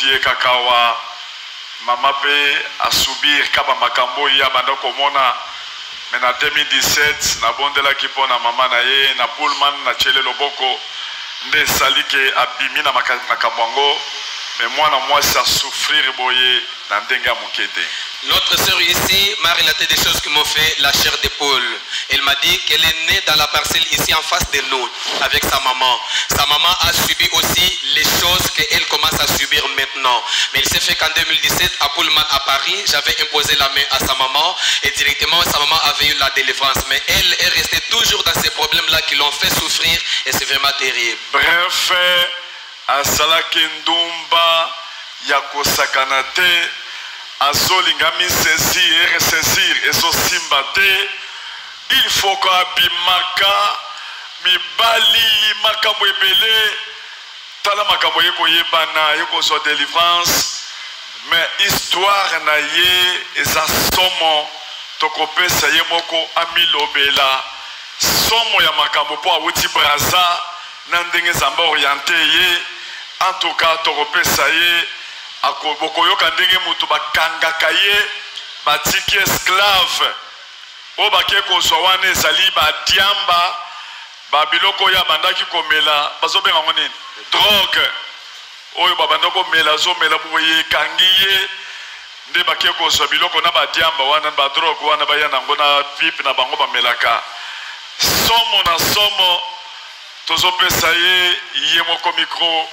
ye kakawa mama pe a subir kaba makambo ya banda komona mais na 2017 na bondela ki pona mama na ye na Pullman na chele loboko nde salike abimi na makambo ngo mais moi na moi ça souffrir boye na ndenga mukete. Notre sœur ici m'a relaté des choses qui m'ont fait la chair d'épaule. Elle m'a dit qu'elle est née dans la parcelle ici en face de nous avec sa maman. Sa maman a subi aussi les choses qu'elle commence à subir maintenant. Mais il s'est fait qu'en 2017 à Pullman à Paris, j'avais imposé la main à sa maman et directement sa maman avait eu la délivrance. Mais elle est restée toujours dans ces problèmes-là qui l'ont fait souffrir et c'est vraiment terrible. Bref, à Salakendumba, Yako Sakanate, azolingami saisir ezosimbate il faut kabimaka mibali makambo ebele tala makambo yekoyebana yekozwa délivrance mais histoire na ye eza somo tokopesa ye moko amilobela somo ya makambo po awuti braza na ndenge zamba orienté ye en tout cas tokopesa ye akobokoyoka ndenge mutu bakangaka ye batiki esclave o bake kozwa wana ezali badiamba babiloko ya bandaki komela bazobenga ngo nini drogue oyo babanda komela azomela boye ekangi ye nde bake kozwa biloko na badiamba wana badrogue wana baya nango na pipe na bango bamelaka somo na somo tozopesa ye ye moko micro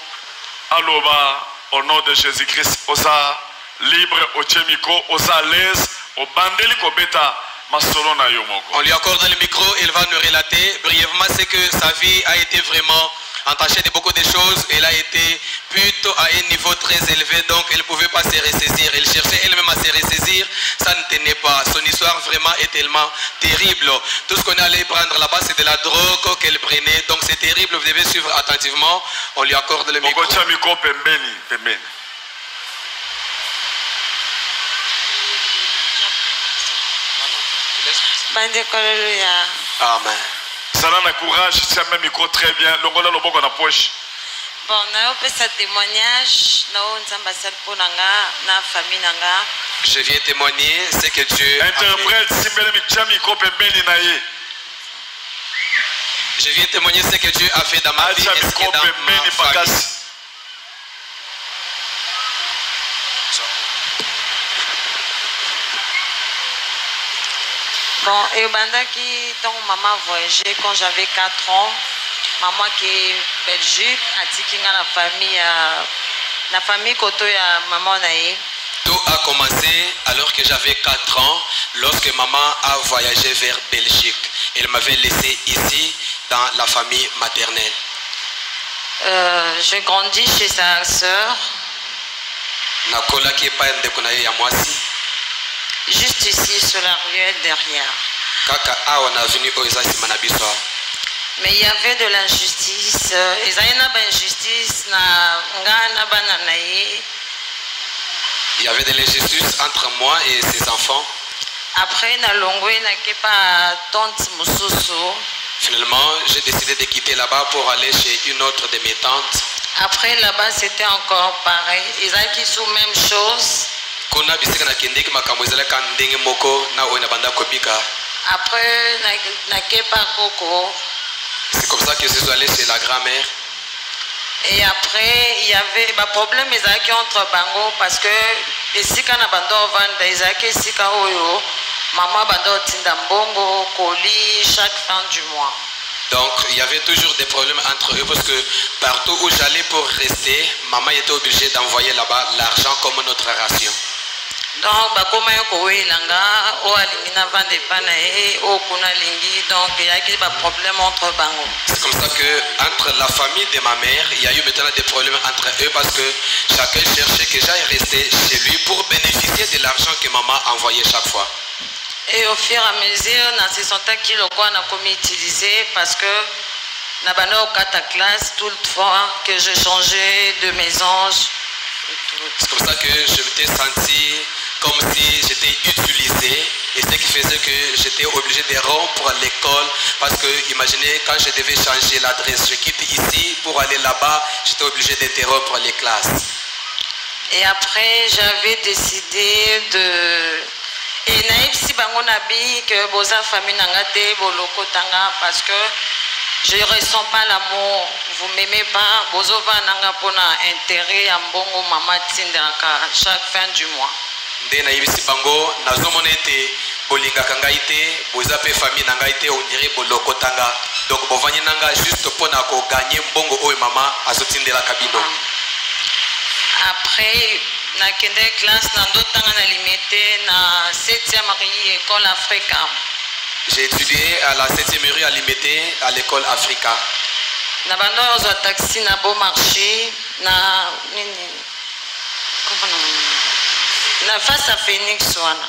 aloba. Au nom de Jésus-Christ, osa libre, au micro, osa l'aise, au bandeli kobeta, masolona yomoko. On lui accorde le micro, il va nous relater brièvement ce que sa vie a été vraiment entachée de beaucoup de choses. Elle a été plutôt à un niveau très élevé, donc elle ne pouvait pas se ressaisir. Elle cherchait elle-même à se ressaisir, ça ne tenait pas. Son histoire vraiment est tellement terrible. Tout ce qu'on allait prendre là-bas, c'est de la drogue qu'elle prenait. Donc c'est terrible, vous devez suivre attentivement. On lui accorde le micro. Amen. Ça a courage, c'est même micro très bien. Longola loboko na poche. Bon, na opesa témoignage na onzambasal ponanga na famille nanga. Je viens témoigner ce que Dieu interprète simbele micro pembeni na ye. Je viens témoigner ce que Dieu a fait dans ma vie et ce qui est dans ma famille. Bon, et bandaki ton maman voyageait quand j'avais 4 ans. Maman qui est Belgique, a tikinga la famille koto ya maman nae. Tout a commencé alors que j'avais 4 ans, lorsque maman a voyagé vers Belgique. Elle m'avait laissé ici dans la famille maternelle. J'ai grandi chez sa sœur. Juste ici sur la ruelle derrière. Mais il y avait de l'injustice. Il y avait de l'injustice entre moi et ses enfants. Après, finalement, j'ai décidé de quitter là-bas pour aller chez une autre de mes tantes. Après, là-bas, c'était encore pareil. Ils avaient qui sont même chose. Après, c'est comme ça que je suis allé chez la grand-mère. Et après, il y avait un problème entre bango parce que ici quand on vend des maman bando tindambongo coli chaque fin du mois. Donc il y avait toujours des problèmes entre eux parce que partout où j'allais pour rester, maman était obligée d'envoyer là-bas l'argent comme notre ration. Donc bakoma yoko langa o alingina vande panae o kuna lingi donc il y a des problèmes entre bango. C'est comme ça que entre la famille de ma mère, il y a eu maintenant des problèmes entre eux parce que chacun cherchait que j'aille rester chez lui pour bénéficier de l'argent que maman envoyait chaque fois. Et au fur et à mesure, on se sentait qu'il a commis utilisé parce que na bana au 4 classe tout le fois que je changeais de maison. C'est comme ça que je m'étais senti comme si j'étais utilisé et ce qui faisait que j'étais obligé de rompre l'école parce que imaginez quand je devais changer l'adresse, je quitte ici pour aller là-bas, j'étais obligé d'interrompre les classes. Et après, j'avais décidé de... Et naïpsi bango nabi que boza famille nangate boloko tanga parce que je ressens pas l'amour. Vous m'aimez pas, bozova nanga pona intérêt à mbongo mama tinderaka chaque fin du mois. Nde naïpsi bango nazomonete bolinga kangaite boza pe famille nangaite on dirait boloko tanga. Donc bovani nanga juste pona ko gagner mbongo oyo mama azotindela kabino. Après na kende classe na ndotanga na limité na 7e école Africa. J'ai étudié à la 7e rue à Limité à l'école Africa. Na bando ozo taxi na Beau Marché na nini. Na face à Phoenix wana.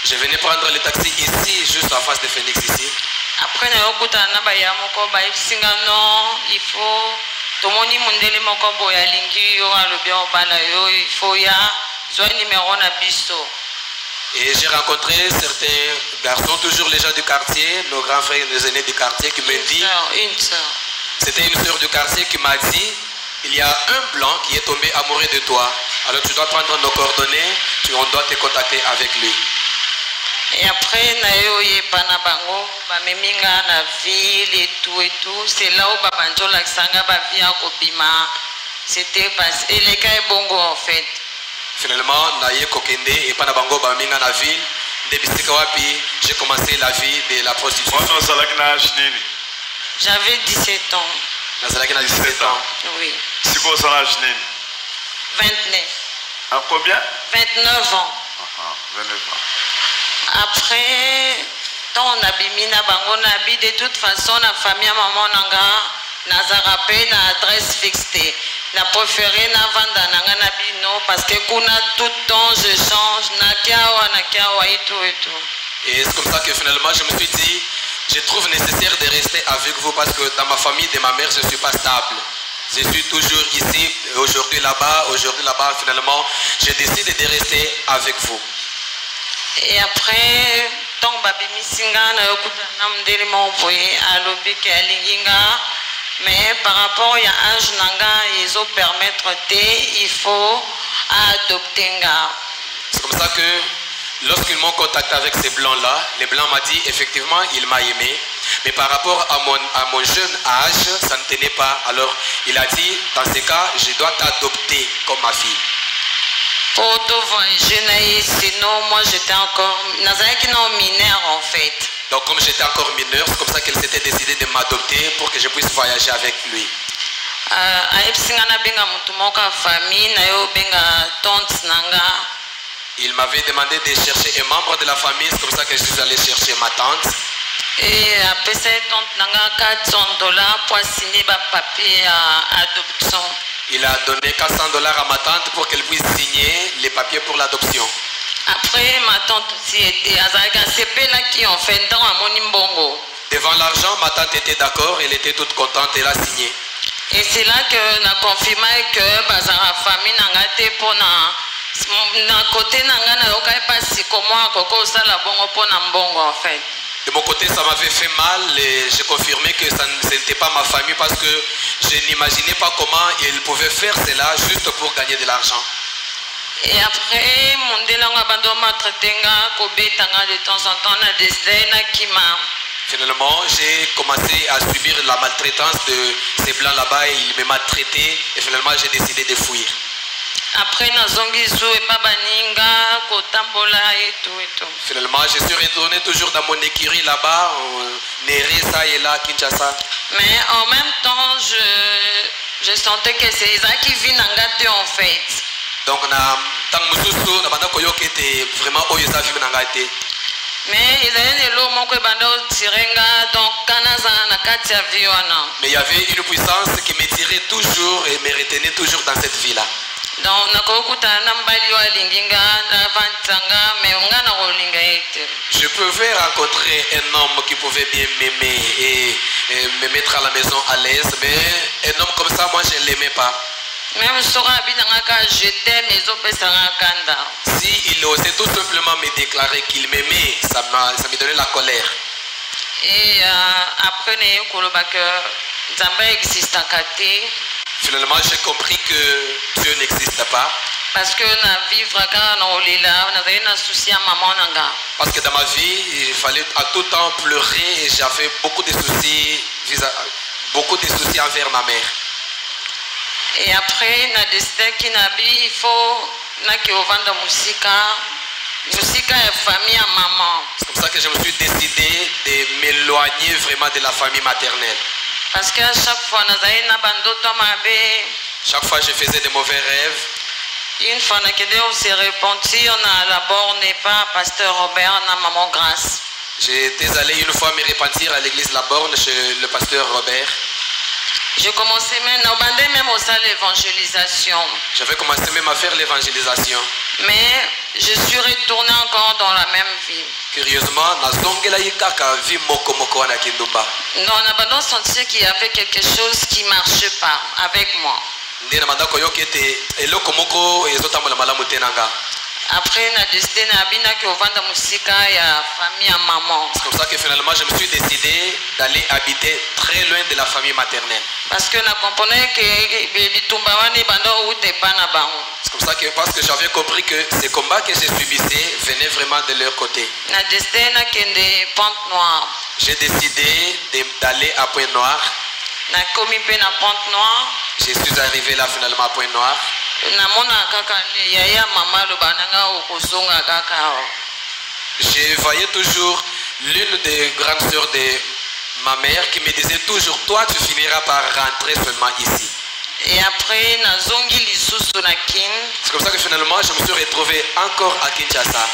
Je venais prendre le taxi ici juste en face de Phoenix ici. Après na yokuta na baya moko ba isinga non, il faut tomoni mundele moko boya lingi yo alobi obala yo il faut ya soit numéro na biso. Et j'ai rencontré certains garçons, toujours les gens du quartier, nos grands frères, les aînés du quartier, qui me disent. Une sœur. C'était une sœur du quartier qui m'a dit, il y a un blanc qui est tombé amoureux de toi. Alors tu dois prendre nos coordonnées, on doit te contacter avec lui. Et après, nayoye panabango, bameminga na ville et tout, c'est là où babanjo laksanga ba via kobima. C'était parce et les cas bongo en fait. Finalement, naye kokende et panabango baminga na ville, debisika wapi, j'ai commencé la vie de la prostitution. J'avais 17 ans. Nazalaki na 17 ans. Oui. C'est quoi son âge nini? 29. À combien? 29 ans. 29 ans. Après, tant on a bimina bango nabi, de toute façon, la famille maman nanga, nazarape na adresse fixée. Na préféré na vanda nanga nabi non, parce que kuna tout temps je change, na kiawa et tout. Et c'est comme ça que finalement je me suis dit, je trouve nécessaire de rester avec vous parce que dans ma famille de ma mère, je ne suis pas stable. Je suis toujours ici, aujourd'hui là-bas, finalement, je décide de rester avec vous. Et après, tant babi misinga na yokuta na mdeli m'envoyé à l'obé qui a linginga, mais par rapport à âge nanga, ils ont permettre il faut adopter nga. C'est comme ça que lorsqu'ils m'ont contacté avec ces blancs-là, les blancs m'ont dit effectivement il m'a aimé, mais par rapport à mon jeune âge, ça ne tenait pas. Alors il a dit dans ces cas, je dois t'adopter comme ma fille. Sinon, moi j'étais encore mineur en fait. Donc comme j'étais encore mineur, c'est comme ça qu'elle s'était décidée de m'adopter pour que je puisse voyager avec lui. Il m'avait demandé de chercher un membre de la famille, c'est comme ça que je suis allé chercher ma tante. Et après cette tante nanga $400 pour signer ma papier à adoption. Il a donné $400 à ma tante pour qu'elle puisse signer les papiers pour l'adoption. Après, ma tante aussi était là qui ont fait dans mon mbongo. Devant l'argent, ma tante était d'accord, elle était toute contente, elle a signé. Et c'est là que on a confirmé que bazara famille n'angate pour na côté n'angana yokai pas si comment koko ça la bongo pour na mbongo en fait. De mon côté, ça m'avait fait mal et j'ai confirmé que ça n'était pas ma famille parce que je n'imaginais pas comment ils pouvaient faire cela juste pour gagner de l'argent. Et après, mon délanga bando m'a traité de temps en temps na desdena kima. Finalement, j'ai commencé à subir la maltraitance de ces blancs là-bas et ils me maltraitaient et finalement j'ai décidé de fuir. Après, finalement, je suis retourné toujours dans mon écurie là-bas, Neresa et là, Kinshasa. Mais en même temps, je sentais que c'est ça qui vit Nangate en fait. Donc, vraiment mais il y avait une puissance qui me tirait toujours et me retenait toujours dans cette vie-là. Donc, je pouvais rencontrer un homme qui pouvait bien m'aimer et me mettre à la maison à l'aise, mais un homme comme ça, moi, je ne l'aimais pas. Même si je t'aime, si il osait tout simplement me déclarer qu'il m'aimait, ça me donnait la colère. Et après, finalement, j'ai compris que Dieu n'existe pas. Parce que na vivre kaka na olela nazali na souci ya maman nanga. Parce que dans ma vie, il fallait à tout temps pleurer et j'avais beaucoup de soucis envers ma mère. Et après na décidé kinabi il faut na ki ovanda musika ya famille à maman. C'est comme ça que je me suis décidé de m'éloigner vraiment de la famille maternelle. Parce qu'à chaque fois nazali na bandoto mabe. Chaque fois je faisais de mauvais rêves. Une fois on s'est repentir na la borne pas pasteur Robert na maman Grâce. J'étais allé une fois me repentir à l'église La Borne chez le pasteur Robert. J'ai commencé même au salle l'évangélisation. J'avais commencé même à faire l'évangélisation. Mais je suis retourné encore dans la même vie. Curieusement, non, on a pas senti qu'il y avait quelque chose qui ne marchait pas avec moi. Après, on a décidé de vendre musique à famille à maman. C'est comme ça que finalement, je me suis décidé d'aller habiter très loin de la famille maternelle. Parce que on comprenait que c'est comme ça que parce que j'avais compris que ces combats que j'ai subissés venaient vraiment de leur côté. J'ai décidé d'aller à Pointe-Noire. Je suis arrivé là finalement à Pointe-Noire. Je voyais toujours l'une des grandes sœurs de ma mère qui me disait toujours, toi tu finiras par rentrer seulement ici. Et après, c'est comme ça que finalement je me suis retrouvé encore à Kinshasa.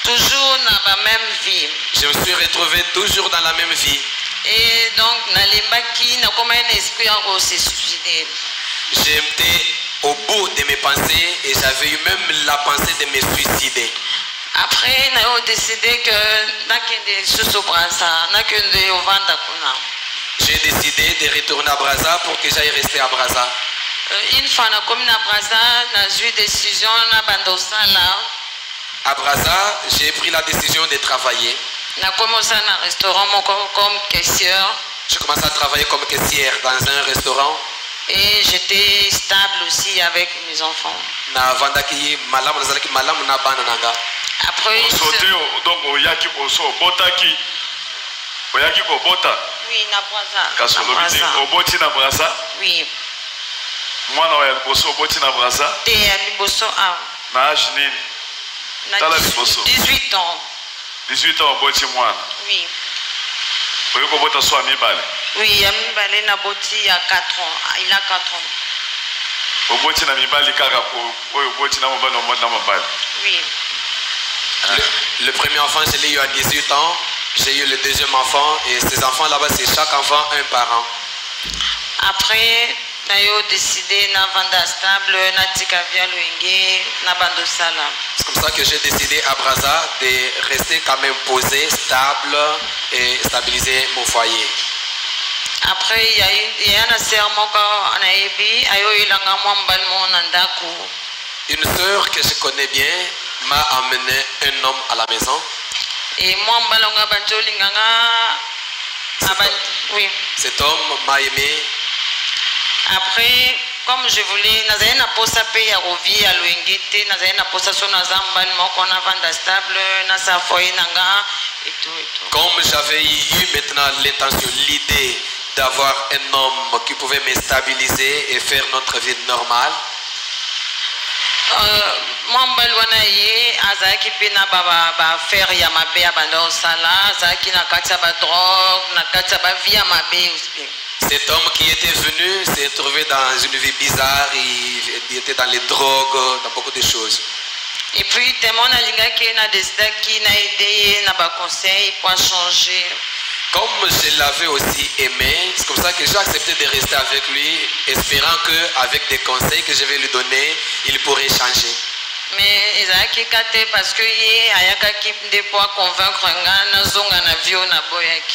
Toujours dans la même vie. Je me suis retrouvé toujours dans la même vie. Et donc, j'étais au bout de mes pensées et j'avais eu même la pensée de me suicider. Après, j'ai décidé que j'ai décidé de retourner à Brazza pour que j'aille rester à Brazza. Une fois que je suis à Brazza, j'ai eu décision à Brazza, j'ai pris la décision de travailler. J'ai commencé dans un restaurant comme caissière. J'ai commencé à travailler comme caissière dans un restaurant. Et j'étais stable aussi avec mes enfants. Après, donc oyaki koso botaki oyaki ko bota. Oui, na Brazza. Kasolobiti oboti na Brazza. Oui. Mwana wa liboso oboti na Brazza. Te ya liboso a. Na âge nini? Na 18 ans. 18 ans oboti mwana. Oui. Oyoko bota so amibale. Oui, amibale na boti ya 4 ans. Il a 4 ans. Oboti na mibali kaka oyo oboti na mobali na mobali. Oui. Le premier enfant, je l'ai eu à 18 ans. J'ai eu le deuxième enfant. Et ces enfants là-bas, c'est chaque enfant un parent. Après, j'ai décidé de vendre stable, c'est comme ça que j'ai décidé à Brazza de rester quand même posé, stable et stabiliser mon foyer. Après, il y a un serment une sœur que je connais bien m'a amené un homme à la maison. Et moi, oui. Cet homme m'a aimé. Après, comme je voulais, comme j'avais eu maintenant l'intention, l'idée d'avoir un homme qui pouvait me stabiliser et faire notre vie normale. Cet homme qui était venu s'est trouvé dans une vie bizarre, il était dans les drogues, dans beaucoup de choses. Et puis, comme je l'avais aussi aimé, c'est comme ça que j'ai accepté de rester avec lui, espérant qu'avec des conseils que je vais lui donner, il pourrait changer. Mais parce que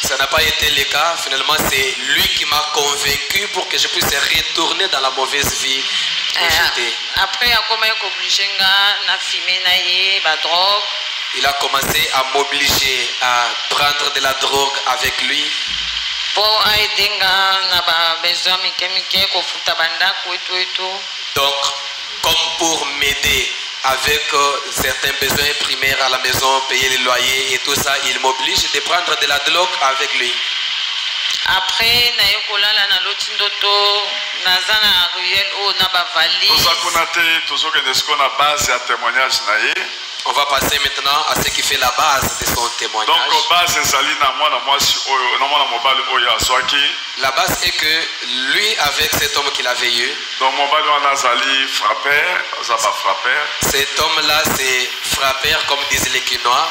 ça n'a pas été le cas. Finalement, c'est lui qui m'a convaincu pour que je puisse retourner dans la mauvaise vie où j'étais. Après, il a commencé à m'obliger à prendre de la drogue avec lui. Donc, comme pour m'aider avec certains besoins primaires à la maison, payer les loyers et tout ça, il m'oblige de prendre de la drogue avec lui. Après naye kolala na loti ndoto naza na ruelle o na bavali. Base à témoignage naye. On va passer maintenant à ce qui fait la base de son témoignage. Donc, la base est que lui, avec cet homme qu'il avait eu, cet homme-là, c'est frappeur, comme disent les Quinois.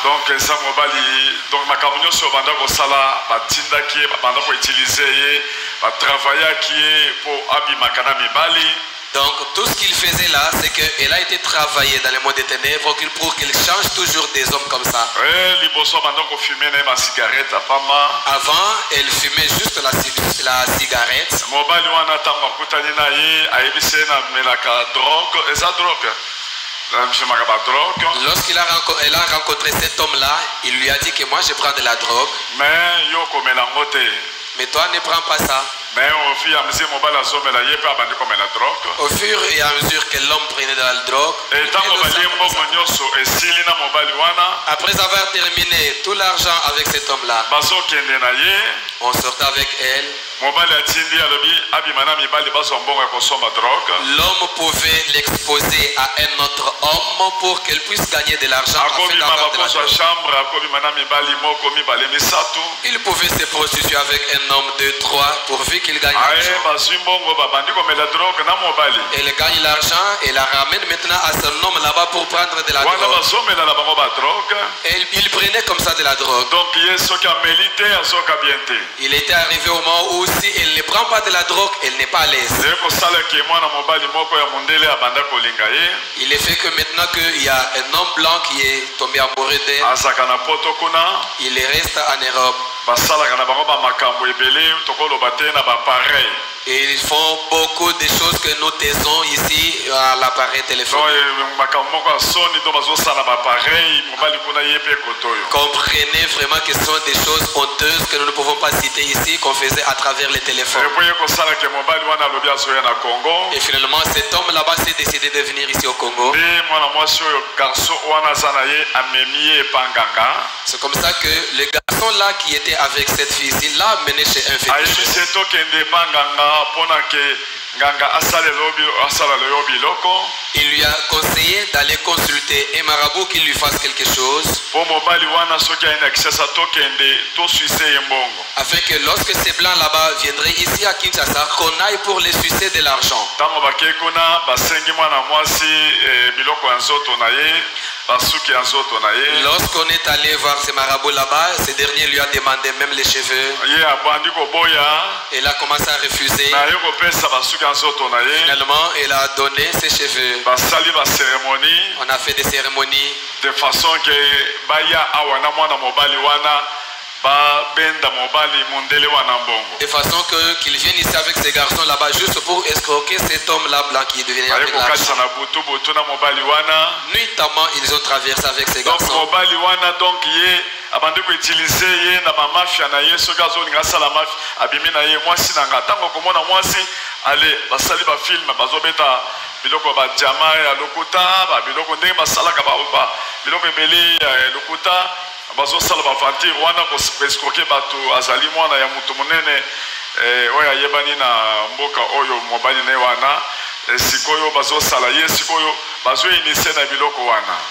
Donc tout ce qu'il faisait là, c'est qu'elle a été travaillée dans le monde des ténèbres pour qu'il change toujours des hommes comme ça. Avant, elle fumait juste la cigarette. Lorsqu'elle a rencontré cet homme-là, il lui a dit que moi je prends de la drogue. Mais toi ne prends pas ça. Au fur et à mesure que l'homme prenait de la drogue, après avoir terminé tout l'argent avec cet homme-là, on sortait avec elle. L'homme pouvait l'exposer à un autre homme pour qu'elle puisse gagner de l'argent. Il pouvait se prostituer avec un homme, 2, 3, pourvu qu'il gagne l'argent. Elle gagne l'argent et la ramène maintenant à son homme là-bas pour prendre de la drogue. Il prenait comme ça de la drogue. Il était arrivé au moment où si elle ne prend pas de la drogue, elle n'est pas à l'aise. Il est fait que maintenant qu'il y a un homme blanc qui est tombé amoureux d'elle, il reste en Europe. Et ils font beaucoup de choses que nous taisons ici à l'appareil téléphonique. Comprenez vraiment que ce sont des choses honteuses que nous ne pouvons pas citer ici, qu'on faisait à travers les téléphones. Et finalement, cet homme là-bas s'est décidé de venir ici au Congo. C'est comme ça que le garçon là qui était avec cette fille-ci l'a mené chez un féticheur. Il lui a conseillé d'aller consulter un marabout qui lui fasse quelque chose, afin que lorsque ces blancs là-bas viendraient ici à Kinshasa, qu'on aille pour les sucer de l'argent. Lorsqu'on est allé voir ces marabouts là-bas, ce dernier lui a demandé même les cheveux. Il a commencé à refuser. Finalement, il a donné ses cheveux. On a fait des cérémonies de façon que qu'il vienne ici avec ces garçons là-bas juste pour escroquer cet homme-là blanc qui est devenu avec l'argent. Nuitamment, ils ont traversé avec ces garçons.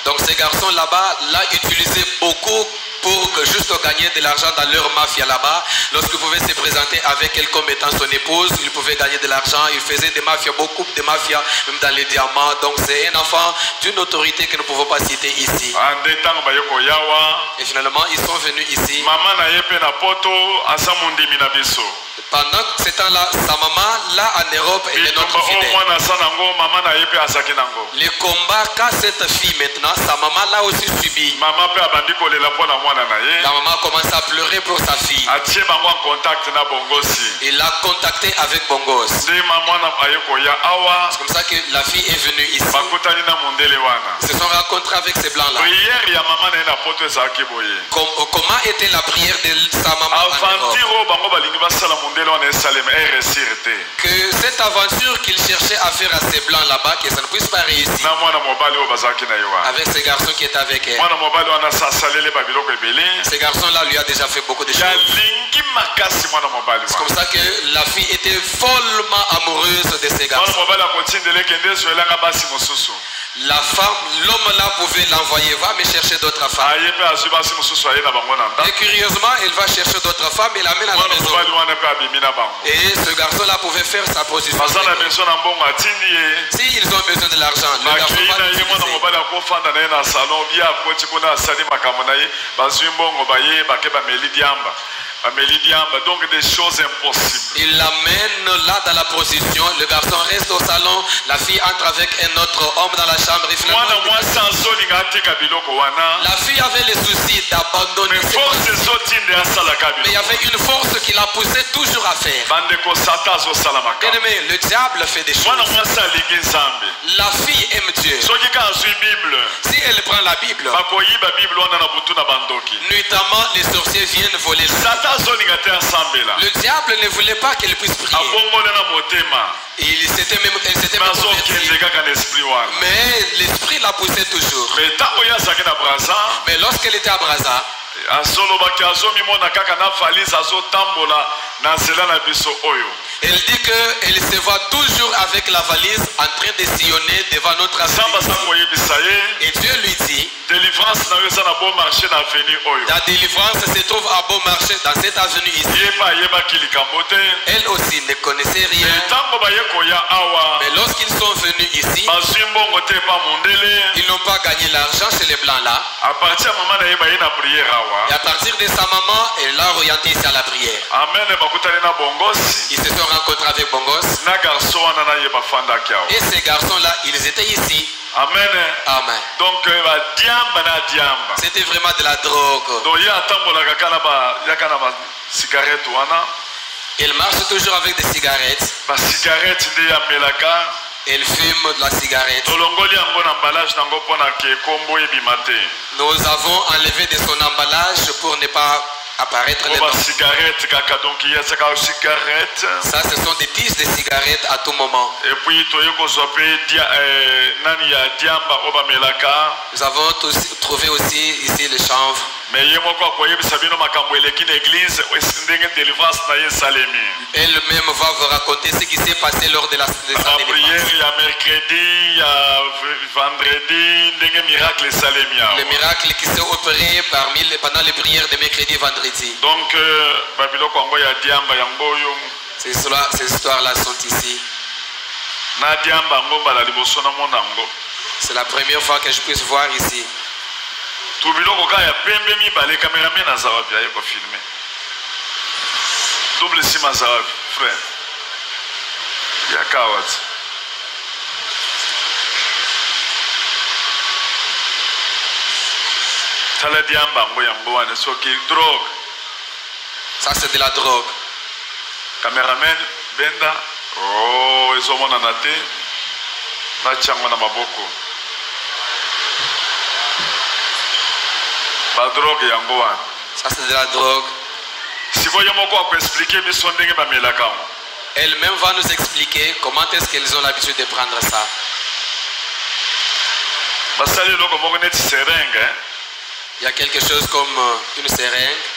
Donc ces garçons là-bas l'ont utilisé beaucoup pour que juste gagner de l'argent dans leur mafia là-bas. Lorsqu'ils pouvaient se présenter avec elle comme étant son épouse, ils pouvaient gagner de l'argent. Ils faisaient des mafias, beaucoup de mafias, même dans les diamants. Donc c'est un enfant d'une autorité que nous ne pouvons pas citer ici. Et finalement, ils sont venus ici. Pendant ce temps-là, sa maman, là en Europe, elle est notre fidèle. Le combat qu'a cette fille maintenant, sa maman l'a aussi subi. La maman commence à pleurer pour sa fille. Il l'a contacté avec Bongos. C'est comme ça que la fille est venue ici. Ils se sont rencontrés avec ces blancs-là. Comment était la prière de sa maman en Europe? Que cet cette aventure qu'il cherchait à faire à ces blancs là-bas, que ça ne puisse pas réussir. Avec ces garçons qui étaient avec elle. Ces garçons-là lui a déjà fait beaucoup de choses. C'est comme ça que la fille était follement amoureuse de ces garçons. La femme, l'homme là pouvait l'envoyer, va me chercher d'autres femmes. Et curieusement, elle va chercher d'autres femmes et l'amène à la maison. Et ce garçon-là pouvait faire sa position. Si ils ont besoin de l'argent, le garçon donc des choses impossibles. Il l'amène là dans la position. Le garçon reste au salon. La fille entre avec un autre homme dans la chambre. La fille avait le souci d'abandonner. Mais il y avait une force qui la poussait toujours à faire. Bien aimé, le diable fait des choses. La fille aime Dieu. Si elle prend la Bible, nuitamment les sorciers viennent voler. Le diable ne voulait pas qu'elle puisse prier. Elle s'était même convertie. Mais l'esprit la poussait toujours. Mais lorsqu'elle était à Brazza, elle dit qu'elle se voit toujours avec la valise en train de sillonner devant notre avenue. Et Dieu lui dit, la délivrance se trouve à bon marché dans cette avenue ici. Elle aussi ne connaissait rien. Mais lorsqu'ils sont venus ici, ils n'ont pas gagné l'argent chez les blancs là. Et à partir de sa maman, elle l'a orienté ici à la prière. Ils se sont rencontrés avec Bongos. Et ces garçons-là, ils étaient ici. Amen. Amen. Donc, c'était vraiment de la drogue. Il marche toujours avec des cigarettes. Elle fume de la cigarette. Nous avons enlevé de son emballage pour ne pas apparaître les noms. Ça, ce sont des tiges de cigarettes à tout moment. Et puis, nous avons trouvé aussi ici le chanvre. Elle-même va vous raconter ce qui s'est passé lors de sa délivrance. Le miracle qui s'est opéré pendant les prières de mercredi et vendredi. Donc, ces histoires-là sont ici. C'est la première fois que je puisse voir ici. Double sima zawabi, frère. Yakawat. Tala diamba yango wane soki drogue. Ça c'est de la drogue. Cameraman benda. Oh, ezomona nate. Na chango na maboko. Ba drogue yango wane. Ça c'est de la drogue. Elle-même va nous expliquer comment est-ce qu'elles ont l'habitude de prendre ça. Il y a quelque chose comme une seringue.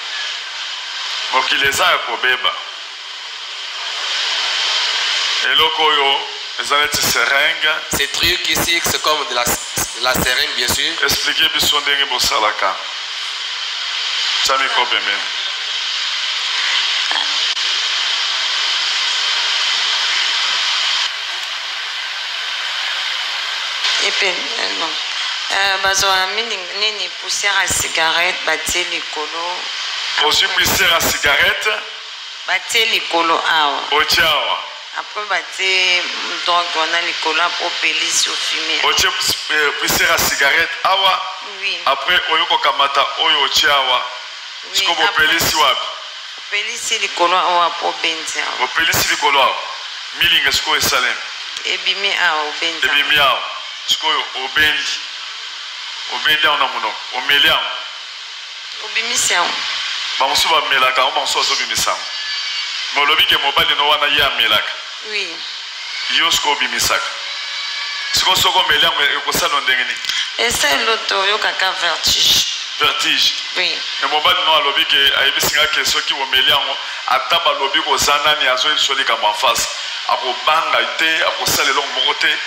Ces trucs ici, c'est comme de la seringue, bien sûr. Expliquez bien bazwa nini poussière à cigarette batie likolo. Aussi poussière à cigarette batie likolo awa. Ochawa. Après batie donc on a likolo pour pelisi au fumé. Oche poussière à cigarette awa. Oui. Après oyoko kamata oyo ochawa. Siko bo pelisi wapi? Pelisi likolo awa pour benza. Bo pelisi likolo awa. Milinga siko esalem. Ebimi awa benza. Ebimi awa. Siko obendi. Obendi ona muno. Omeliam. Obimisiam. Bamusu ba melaka, bamusu azobimisa. Molobi ke mobali no wana ya melaka. Oui. yosko bimisaka siko soko meli yango ekosala ndenge nini eseloto oyokaka vertige. Vertige. Oui. Et mobali no alobi ke ayebisinga ke soki bomeli yango ata balobi koza nani azoyebi likambo en face akobanga te akosala eloko moko te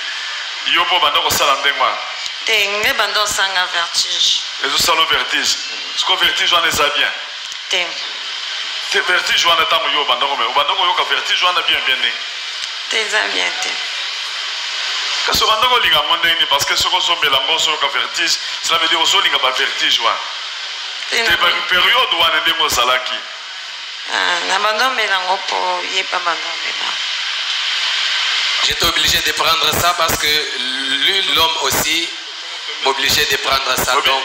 yo mpo banda kosala ndenge wana te nge banda osanga vertige ezosala vertige siko vertige wana eza bien te vertige wana ntango yo obanda koyoka vertige wana bien ndenge te eza bien te kasi obanda kolinga yango ndenge nini parce que soki ozomela yango ozoyoka vertige cela veut dire ozolinga bavertige wana te période wana ndenge ozalaki na banda omela yango mpo yeba banda omela. J'étais obligé de prendre ça parce que lui, l'homme aussi, m'obligeait de prendre ça. Donc,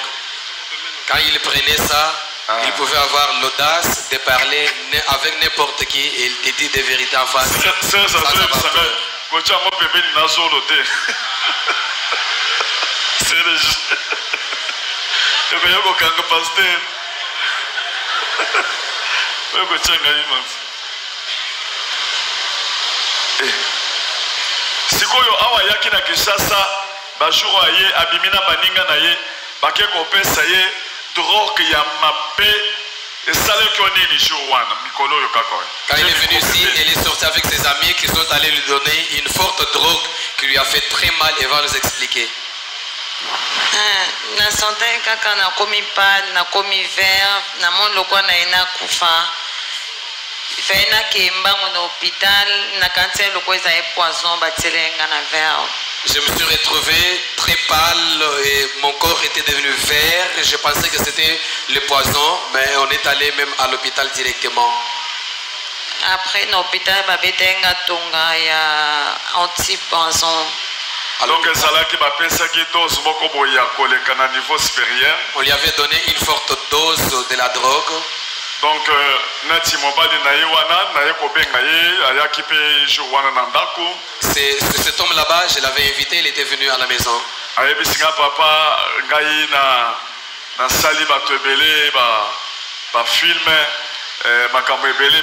quand il prenait ça, il pouvait avoir l'audace de parler avec n'importe qui et il te dit des vérités en face. sikoyo awa yaki na Kinshasa bajour aye abimina baninga na ye bake kopesa ye drogue ya mabe esalaki nini jour wana mikolo oyo kaka. Quand il est venu ici, il est sorti avec ses amis qui sont allés lui donner une forte drogue qui lui a fait très mal et va nous expliquer. Na santé kaka na komi pâle, na komi vert, na mon lokwa na ina kufa. Faina kembango na hôpital na kanti lokwa eza poison batelenga na vert. Je me suis retrouvé très pâle et mon corps était devenu vert. Je pensais que c'était le poison, mais on est allé même à l'hôpital directement. Après l'hôpital babetenga tonga ya anti-poison. Donc dose niveau supérieur. On lui avait donné une forte dose de la drogue. Donc nati mobali na ye wana na ye kobenga ye ayaki pe jour wana na ndako. C'est cet homme là-bas, je l'avais invité, il était venu à la maison. Ayebisinga papa ngai na sali bato ebele ba film makambo ebele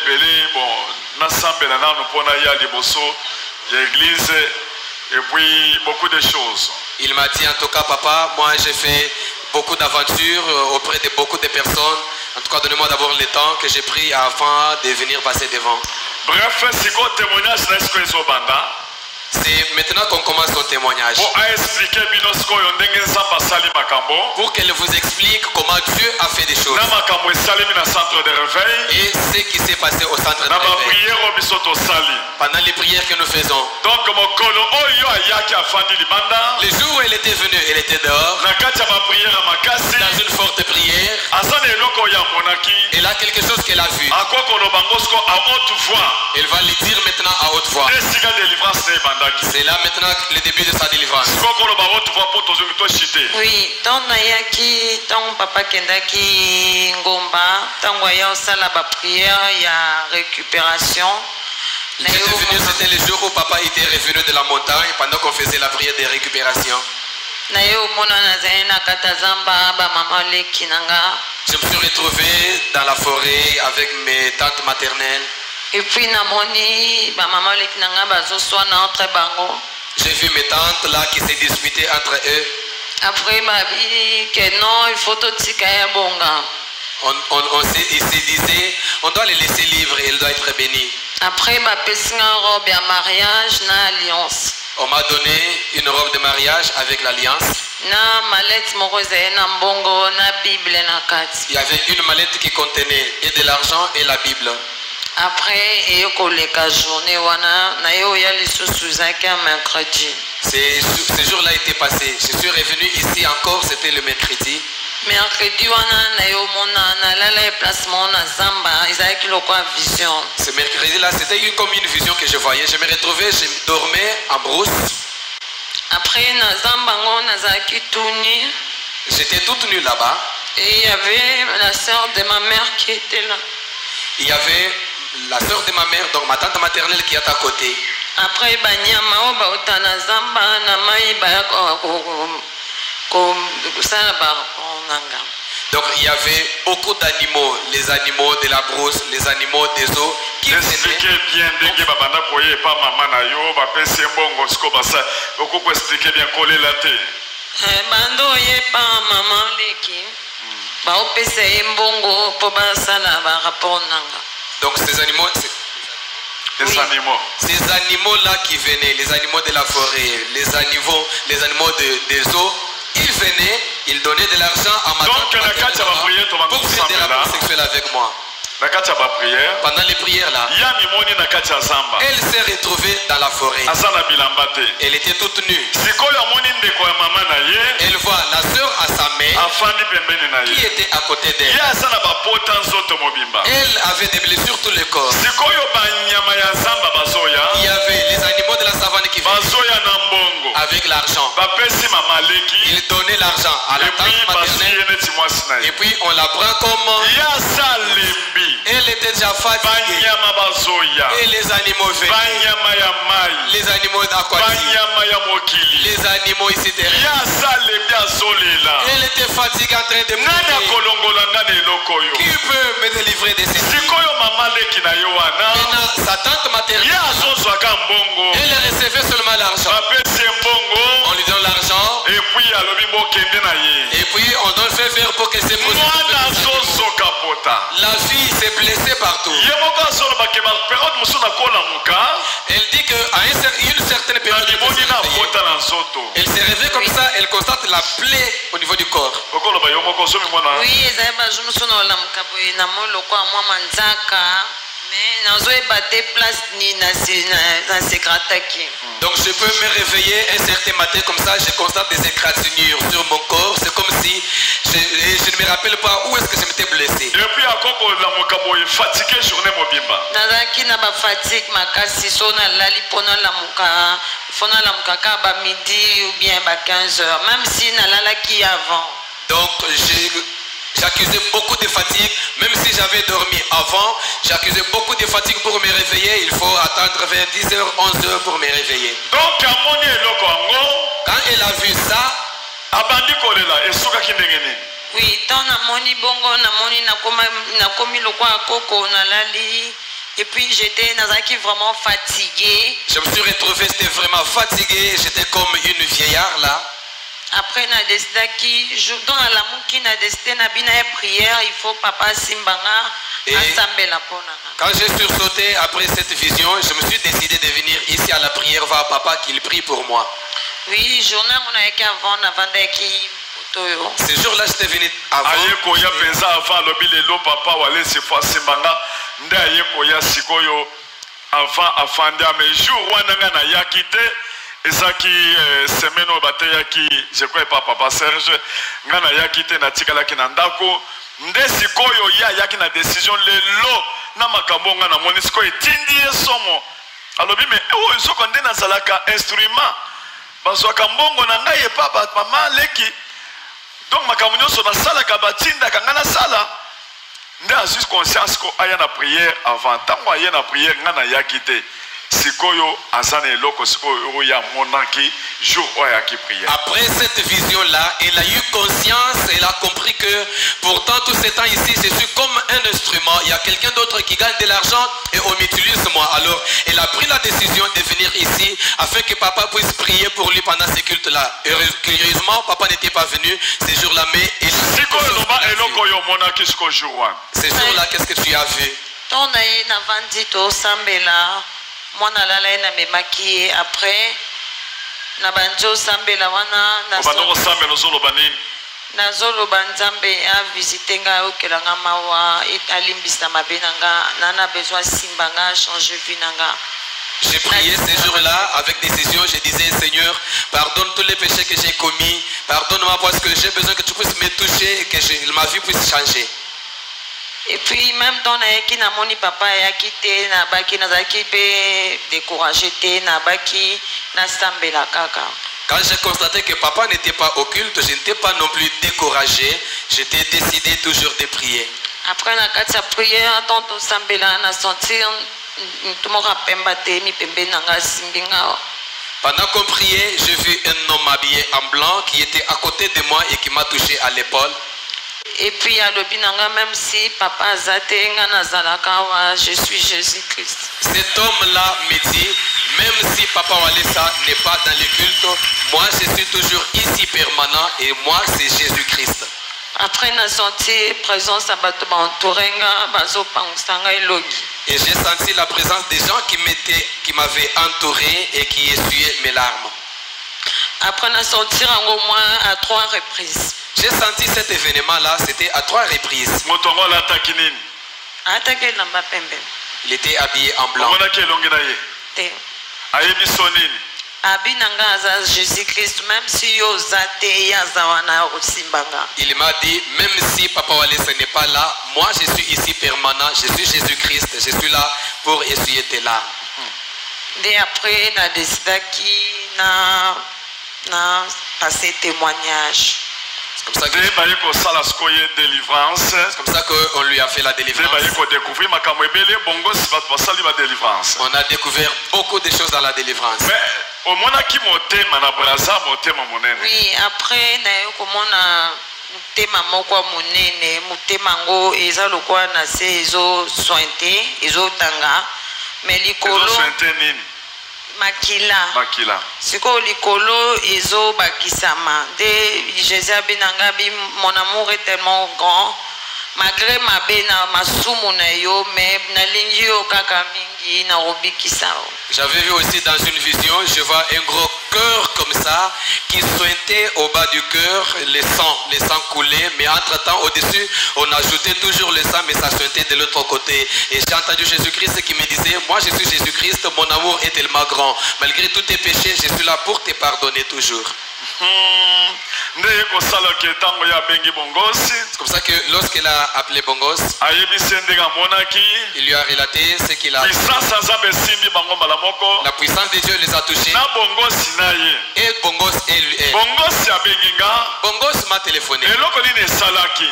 bon nasambela nanu mpona ya liboso ya église et puis beaucoup de choses. Il m'a dit en tout cas papa, moi j'ai fait beaucoup d'aventures auprès de beaucoup de personnes. En tout cas, donnez-moi d'abord le temps que j'ai pris avant de venir passer devant. Bref, c'est quoi témoignage n'est-ce que les banda? C'est maintenant qu'on commence son témoignage. Pour qu'elle vous explique comment Dieu a fait des choses. Et ce qui s'est passé au centre de réveil. Pendant les prières que nous faisons. Le jour où elle était venue, elle était dehors. Dans une forte prière. Elle a quelque chose qu'elle a vu. Elle va le dire maintenant à haute voix. C'est là maintenant le début de sa délivrance. Oui, tant nayaki, tant papa kendaki ngomba, tant waya osala ba prière, il y a récupération. C'était le jour où papa était revenu de la montagne pendant qu'on faisait la prière de récupération. Je me suis retrouvé dans la forêt avec mes tantes maternelles. Et puis j'ai vu mes tantes là qui se disputaient entre eux. Après ma vie que non, il faut tout bonga. Il se disait, on doit les laisser libres et il doit être béni. Après ma robe de mariage na alliance. On m'a donné une robe de mariage avec l'alliance. Na mallette morose na mbongo na Bible na kati. Il y avait une mallette qui contenait et de l'argent et la Bible. Après, il y a une journée, mercredi. Ce jour-là était passé. Je suis revenu ici encore, c'était le mercredi. Mercredi, ce mercredi-là, c'était comme une vision que je voyais. Je me retrouvais, je dormais en brousse. Après, j'étais toute nue là-bas. Et il y avait la soeur de ma mère qui était là. Il y avait la soeur de ma mère, donc ma tante maternelle qui est à côté. Après, Donc il y avait beaucoup d'animaux, les animaux de la brousse, les animaux des eaux qui expliquez bien ndenge babanda koye pa mama na yo bapesi mbongo siko basa okoko expliquer bien kolela te bando ye pa mama leki baopesa ye mbongo po basala ba rapport nanga. Donc ces animaux ces animaux-là qui venaient, les animaux de la forêt, les animaux des eaux, ils venaient, ils donnaient de l'argent à ma tante pour faire des rapports sexuels avec moi. Pendant les prières là, elle s'est retrouvée dans la forêt. Elle était toute nue. Elle voit la sœur à sa mère qui était à côté d'elle. Elle avait des blessures tout le corps. Il y avait les animaux de la savane qui venaient avec l'argent. Ils donnaient l'argent à la tante maternelle. Et puis on la prend comme... Elle était déjà fatiguée. Et les animaux venaient. Les animaux aquatiques. Les animaux ici terrestres. Elle était fatiguée en train de prier. Qui peut me délivrer de ceci? Maintenant, sa tante maternelle, elle recevait seulement l'argent. On lui donne l'argent. Et puis on donne fait faire pour qu'elle se pose. La fille s'est blessée partout. Elle dit qu'à une certaine période, elle s'est réveillée comme ça, elle constate la plaie au niveau du corps. Oui, donc je peux me réveiller un certain matin comme ça, je constate des égratignures sur mon corps. C'est comme si je ne me rappelle pas où est-ce que je m'étais blessé. Donc j'accusais beaucoup de fatigue, même si j'avais dormi avant, j'accusais beaucoup de fatigue pour me réveiller. Il faut attendre vers 10h, 11h pour me réveiller. Donc, quand elle a vu ça, oui, tant namoni bongo namoni nakomi lokwa koko nalali et puis j'étais nazaki vraiment fatiguée. Je me suis retrouvé, j'étais vraiment fatigué, j'étais comme une vieillard là. Après na décidé qui dans la mouki na décidé na bina prière, il faut papa simbanga asambela pona. Quand j'ai sursauté après cette vision, je me suis décidé de venir ici à la prière voir papa qu'il prie pour moi. Oui, journée on a été avant qui ce jour-là, j'étais venu avant. Ezaki semaine au bateyaki je crois pas papa Serge ngana yakite na tikalaki na ndako ndesi koyo ya yaki na décision lelo na makambo ngana monisiko etindi esomo alobi me o isoko ndena salaka instrument bazwaka mbongo na ngai e papa mama leki donc makambo nyonso na sala ka batinda kangana sala nde asus conscience ko aya na prière avant tango aya na prière ngana yakite Après cette vision-là, elle a eu conscience, elle a compris que pourtant tout ce temps ici, je suis comme un instrument. Il y a quelqu'un d'autre qui gagne de l'argent et on m'utilise moi. Alors, elle a pris la décision de venir ici afin que papa puisse prier pour lui pendant ces cultes-là. Curieusement, papa n'était pas venu ce jour-là, mais il ce jour-là, qu'est-ce que tu as vu? Moi nalala na memaki après na banjo sambela wana na zolo banzambe a visiter nga okelanga mawa alimbisa mabenanga nana besoin simbanga changer vie nanga. J'ai prié ces jours-là avec décision, je disais Seigneur, pardonne tous les péchés que j'ai commis, pardonne-moi parce que j'ai besoin que tu puisses me toucher et que ma vie puisse changer. Et puis même dans qui na moni papa ya quitté na baki na zaki pe découragé té na baki na sambela kaka. Quand j'ai constaté que papa n'était pas occulte, je n'étais pas non plus découragé, j'étais décidé toujours de prier. Après na katsa prière tonto sambela na sentir tout mon rapemba té mi pembe nanga simbinga. Pendant qu'on priait, j'ai vu un homme habillé en blanc qui était à côté de moi et qui m'a touché à l'épaule. Et puis alobi nanga, même si papa azate nga nazalaka wa, je suis Jésus-Christ. Cet homme-là me dit, même si Papa Walesa n'est pas dans le culte, moi je suis toujours ici permanent et moi c'est Jésus-Christ. Après na senti présence à bato ba entorenga bazo pangsanga elogi. Et j'ai senti la présence des gens qui m'avaient entouré et qui essuyaient mes larmes. Après na senti au moins à 3 reprises. J'ai senti cet événement-là, c'était à 3 reprises. Motongo la takinini. Atake lamba pembe. Il était habillé en blanc. Mona ke longi na ye. Te. Ayebi sonini. Abi nanga aza Jésus-Christ, même si yo zate yazawana osimbanga. Il m'a dit, même si Papa Walesa n'est pas là, moi je suis ici permanent, je suis Jésus-Christ, je suis là pour essuyer tes larmes. Et après, na décidaki na passer témoignage. C'est comme ça qu'on lui a fait la délivrance. On a découvert beaucoup de choses dans la délivrance. Oui, après, na mutema moko munene, mutema ngo eza lokwa na se ezo sointe, ezo tanga, mais likolo makila. Siko likolo ezo bakisama. De Jésus abinanga bi, mon amour est tellement grand. Malgré ma bena masumu na yo, mais na lingi yo kaka mingi na robikisa. J'avais vu aussi dans une vision, je vois un gros cœur comme ça qui sointait au bas du cœur, les sangs coulaient, mais entre-temps au-dessus, on ajoutait toujours le sang, mais ça sointait de l'autre côté. Et j'ai entendu Jésus-Christ qui me disait, moi je suis Jésus-Christ, mon amour est tellement grand. Malgré tous tes péchés, je suis là pour te pardonner toujours. C'est comme ça que lorsqu'il a appelé Bongos, il lui a relaté ce qu'il a. La puissance de Dieu les a touchés. Et Bongos m'a téléphoné.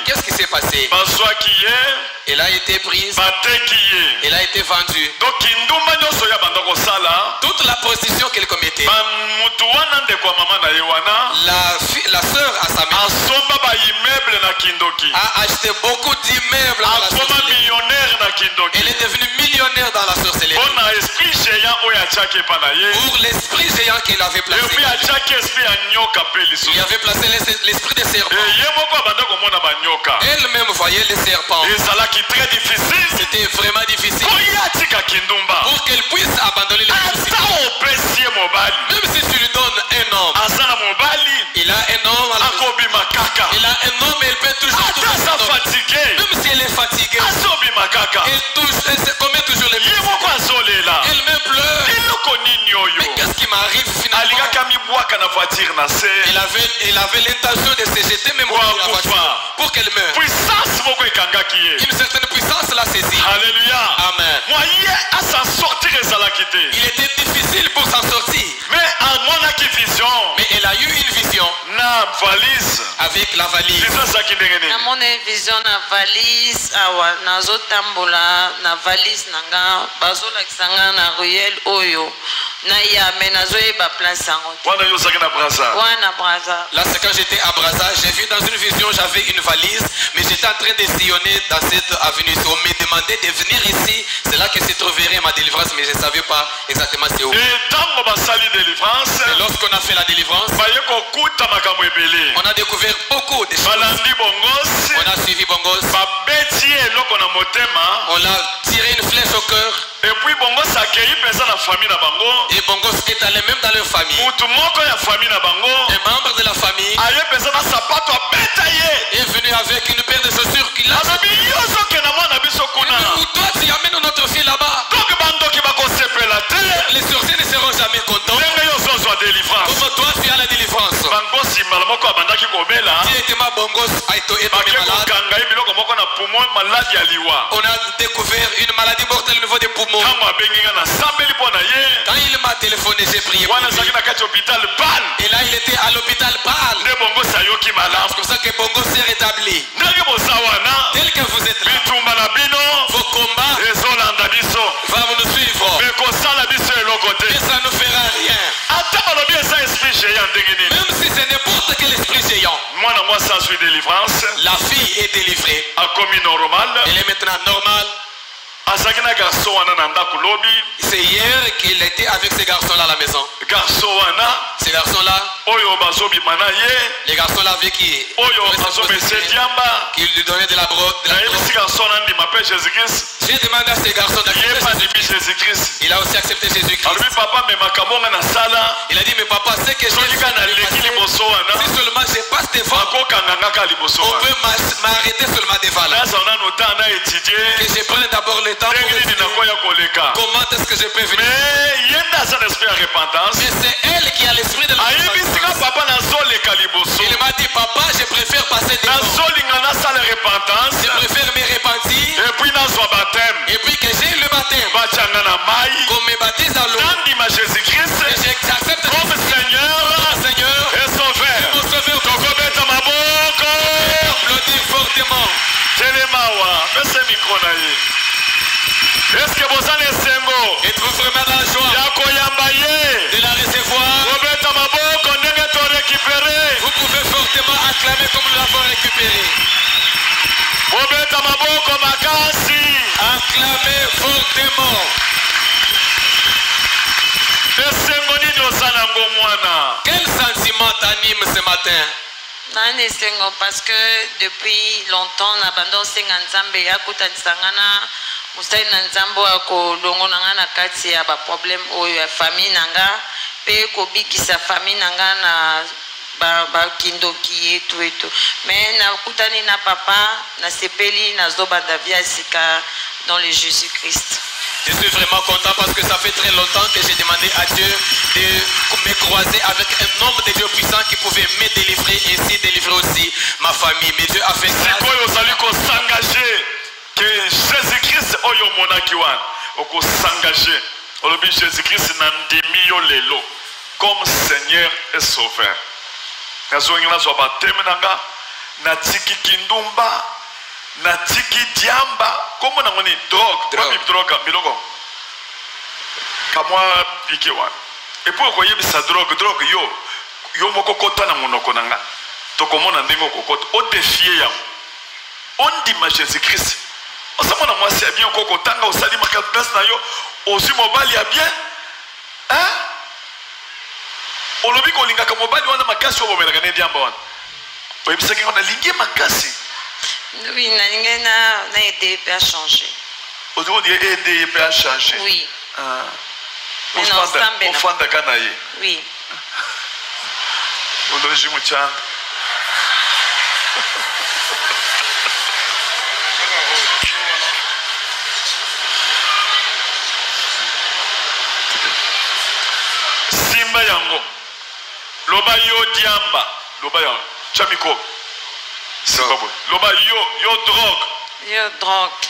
Qu'est-ce qui s'est passé? Elle a été prise. Elle a été vendue. Toute la position qu'elle commettait. La sœur à sa mère a acheté beaucoup d'immeubles dans la sorcellerie. Elle est devenue millionnaire dans la sorcellerie. Pour l'esprit géant qu'elle avait placé. Il avait placé l'esprit des serpents. Elle-même voyait les serpents. C'était vraiment difficile pour qu'elle puisse abandonner les musiques. Même si tu lui donnes un homme, il a un homme, il a un homme et elle peut toujours même si elle est fatiguée, elle commet toujours les musiques. Elle-même pleure. Mais qu'est-ce qui m'arrive finalement? Il avait l'intention de se jeter même dans la voiture pour qu'elle meure. Une certaine puissance l'a saisie. Alléluia. Amen. Il était difficile pour s'en sortir. Mais elle a eu une vision avec la valise. Na mon vision na valise awa nazo tambola na valise nanga bazola kisanga na ruelle oyo na yame nazo eba place ango. Wana Braza. Là c'est quand j'étais à Braza, j'ai vu dans une vision, j'avais une valise, mais j'étais en train de sillonner dans cette avenue. On me demandait de venir ici, c'est là que se trouverait ma délivrance, mais je ne savais pas exactement c'est où. Et lorsqu'on a fait la délivrance, on a découvert beaucoup de choses. On a suivi Bongos. On a tiré une flèche au cœur. Et puis Bongos est allé même dans leur famille. Un membre de la famille est venu avec une paire de chaussures qu'il a. Toi tu amènes notre fille là-bas. Les sorciers ne seront jamais contents. Comme toi tu as la délivrance. Directement Bongos a été malade. On a découvert une maladie mortelle au niveau des poumons. Quand il m'a téléphoné, j'ai prié pour lui. Et là il était à l'hôpital pâle. C'est comme ça que Bongos s'est rétabli. Tel que vous êtes là, vos combats vont nous suivre. Mais ça ne fera rien. Même si c'est n'importe quel esprit géant. La fille est akomi normal. Il est maintenant normal. Azaki na garçon wana na ndako lobi. C'est hier qu'il était avec ces garçons-là à la maison. Garçon wana. Ces garçons-là. Oyo bazobi mana ye. Les garçons-là avec qui. Oyo bazobi sediamba. Qui lui donnait de la drogue. Ces garçons là m'appelle Jésus-Christ. J'ai demandé à ces garçons d'accepter Jésus-Christ. Il a aussi accepté Jésus-Christ. Alors papa mais makambo na sala. Il a dit mais papa c'est que je si seulement je passe devant. On peut m'arrêter seulement devant là. Que je prenne d'abord le temps pour comment est-ce que je peux venir. Mais c'est elle qui a l'esprit de la repentance. Il m'a dit papa je préfère passer devant. Je préfère me repentir. Et puis que j'ai le baptême. Qu'on me baptise dans l'eau. J'accepte comme Seigneur et Sauveur. Mon Sauveur. Applaudis fortement. Est-ce que vous avez sengo? Êtes-vous vraiment dans la joie de la recevoir? Vous pouvez fortement acclamer comme nous l'avons récupéré. Acclamez fortement. Quel sentiment t'anime ce matin? Parce que depuis longtemps, Nabando Senga Nzambe yakutanisangana musai na Nzambo akolongo nanga na kati ya ba problème oyo ya famille nanga pe kobikisa famille nanga na ba kindoki etu mais nakutani na papa na sepeli na zobanda via sika dans le Jésus-Christ. Je suis vraiment content parce que ça fait très longtemps que j'ai demandé à Dieu de me croiser avec un homme de Dieu puissant qui pouvait me délivrer et ainsi délivrer aussi ma famille. Mais Dieu a fait grâce. Que Jésus-Christ oyo monaki wana oko s'engager. Olobi Jésus-Christ nandimi yo lelo comme Seigneur et Sauveur. Nazongi na zoba temenanga na tiki kindumba na tiki diamba comme na ngoni drogue biloko kamwa piqué wana. Et pour ko yebisa drogue yo moko kota na monoko nanga tokomona ndenge kokota o défier ya on dit ma Jésus-Christ. Osamona moi c'est bien koko tanga osali maka place na yo ozi mobali ya bien hein olobi ko linga ka mobali wana makasi obomelaka ne diamba wana oyebisa ke on a lingi makasi. Oui, na aider à changer. On dit aider à changer. Oui. On fanda kanaye. Oui. Oloji muchanga. Simba yango loba yo diamba loba yango chamiko simba loba yo drogue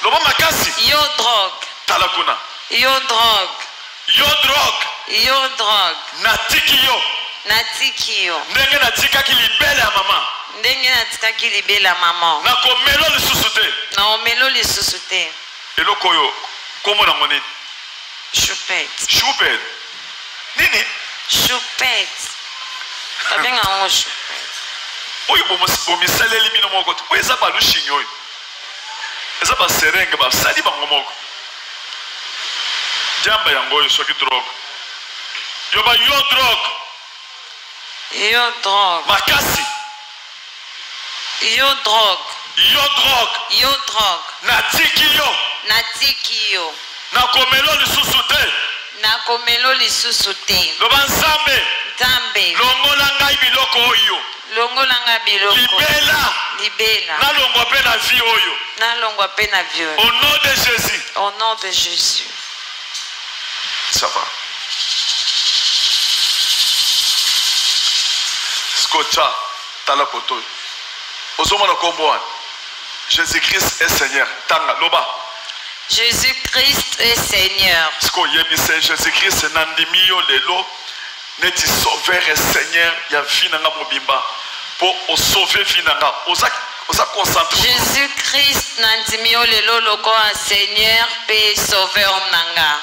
loba makasi yo drogue talakuna yo drogue natiki yo ndenge natikaki libele ya mama nakomelo lisusu te eloko oyo kombo nango nini? Choupette. Nini? Choupette. Abenga ngo choupette. Oyo bomisaleli bino moko te. Oyo eza balushinyo oyo. Eza baserenge basali bango moko. Diamba yango oyo soki drogue. Yoba yo drogue. Makasi. Yo drogue. Natiki yo. Nakomelo lisusu te. Loba Nzambe. Longola ngai biloko oyo. Libela. Nalongwa pe na vie oyo. Au nom de Jésus. Ça va. Skocha talakoto. Ozomona kombo. Jésus-Christ est Seigneur. Tanga loba. Jésus-Christ est Seigneur. Jésus-Christ est Nandimio Lelo, neti sauveur et Seigneur, ya vinanga mobimba pour sauver vinanga. Osa concentrer. Jésus-Christ Nandimio Lelo loko a Seigneur pe sauveur nanga.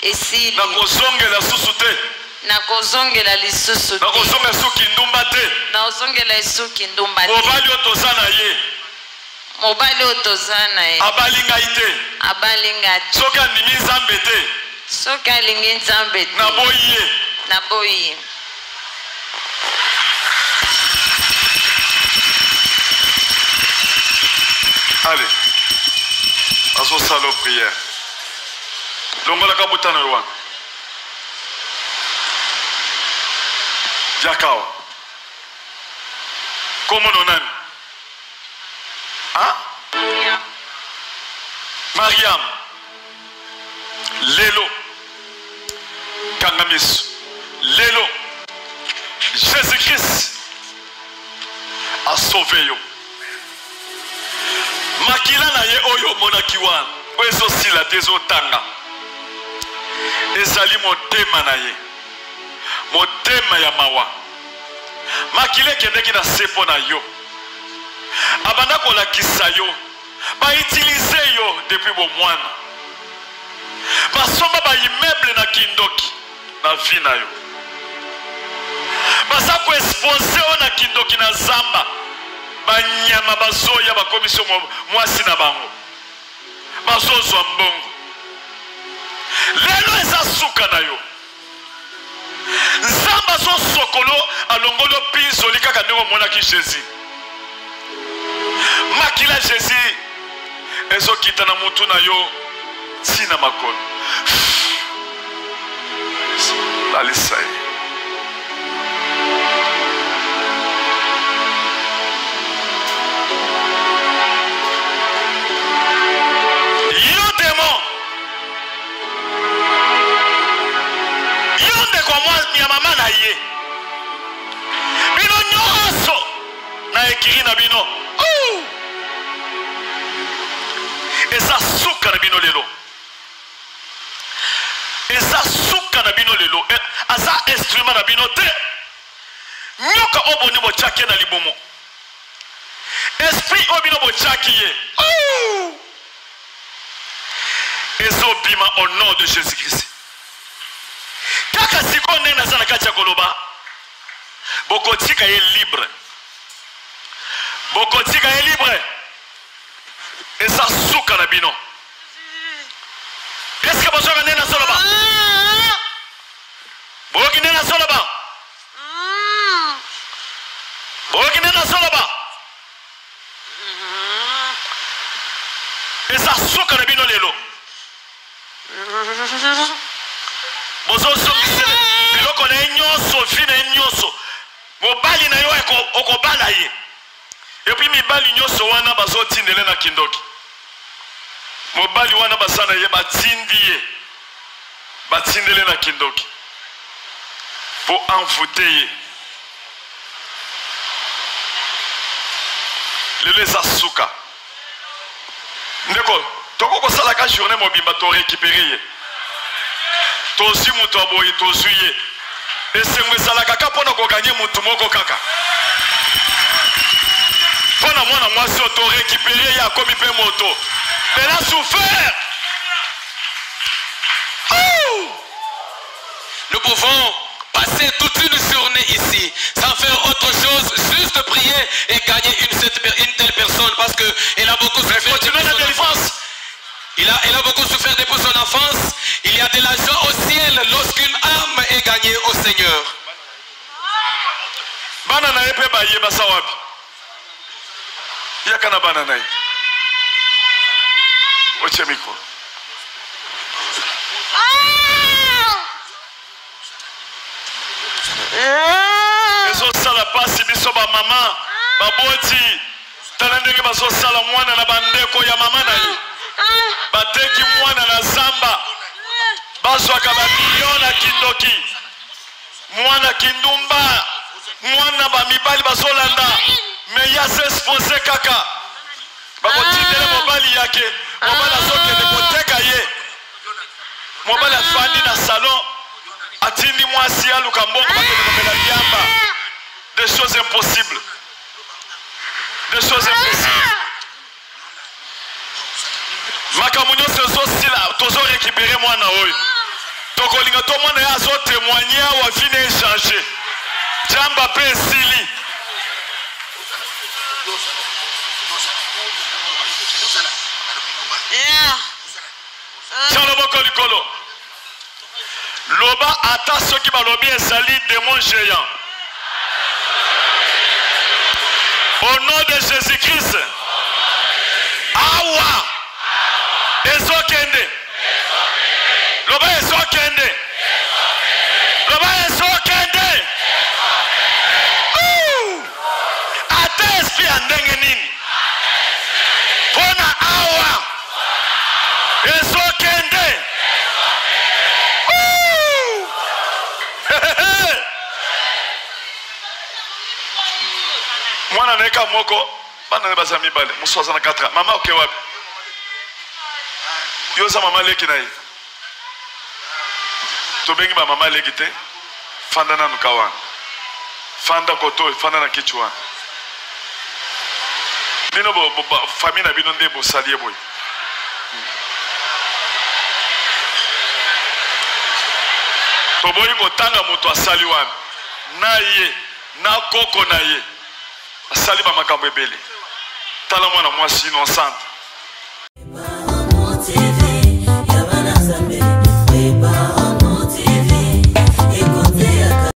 Et si na kozongela susute. Na kozongela lisusu te. Na kozongela suki ndumba te. Na kozongela suki ndumba te. Mobali otozana ye. mobali otozana ye abalinga ite abalinga te soki andimi nzambe te soki alingi nzambe te naboyi ye naboyi allez azosala prière longolaka botano yo wana jakawa komono nani Mariam lelo kangamiso lelo Jésus-Christ a sauvé yo makila na ye oyo monaki wana oyo ezosila te ezotanga ezali motema na ye motema ya mawa makila ekendeki na se mpo na yo abanda kolakisa yo bautilize yo depuis bomwana basomba baimmeuble na kindoki na vi na yo baza koexpose yo na kindoki na zamba banyama bazoya bakomiso mwasi na bango bazozwa mbongo lelo eza suka na yo nzambe azosokolo alongolo pinzoli kaka ndenge omonaki Jésus makila Jésus ezokita na mutu na yo tina makolo lalisa ye yo demo yo ndeko ya mama na ye bino nyonso na ekiri na bino eza suka na bino lelo eza suka na bino lelo aza instrument na bino te nyoka oyo boni botyaki na libumu esprit oyo bino botyaki ye ezobima au nom de Jésus-Christ kaka sikoyo ndenge naza na kati ya koloba bokotika ye libre bokotika ye libre eza suka na bino eske bozoka ndenge nazoloba boyoki ndenge nazoloba boyoki ndenge nazoloba eza suka na bino lelo bozozongisela biloko na ye nyonso vi na ye nyonso mobali na yo okobala ye epui mibali nyonso wana bazotindele na kindoki mobali wana baza na ye batindi ye batindele na kindoki po envoûte ye lelo eza suka ndeko tokokosalaka journée mobimba torécupere ye tozwi moto aboyi tozwi ye esengo ezalaka kaka mpona koganye motu moko kaka mpona mwana mwasi oyo torécupere ye akomi mpe moto elle a souffert. Nous pouvons passer toute une journée ici sans faire autre chose, juste prier et gagner une telle personne parce qu'elle a beaucoup souffert depuis son enfance. Elle a beaucoup souffert depuis son enfance. Il y a de la joie au ciel lorsqu'une âme est gagnée au Seigneur. Banana epe ba yeba sawapi. Yakana banana. Ochemiko. Ezosala pasi biso ba mama baboti tala ndenge bazosala mwana na bandeko ya mama na ye bateki mwana na zamba bazwaka bamilio na kindoki mwana kindumba mwana bamibali bazolanda me ya se expose kaka bakotindele mobali yake mobali azokende koteka ye mobali afandi na salon atindi mwasi aluka mbongo bakende komela liamba des choses impossibles makambo nyonso ezosila tozorécupere mwana oyo tokolinga to mwana ye azotémoigne awa vine échange jamba mpe esili maboko likolo. Loba ata soki balobi ezali démon géant. Au nom de Jésus-Christ. Awa. Ezokende. Loba ezokende. Loba ezokende. Ata esprit andenge nini. Pona awa. Ezokende. Mwana neka moko bana baza mibale mu 64 mama oke wapi yoza mama leki na ye to bengi ba mama leki te fanda na nukawa fanda koto fanda na kichwa bino bo famille na bino nde bo salie boy to boyi ko tanga moto asali wana na ye na koko na ye asali ba makambo ebele tala mwana mwasi innocente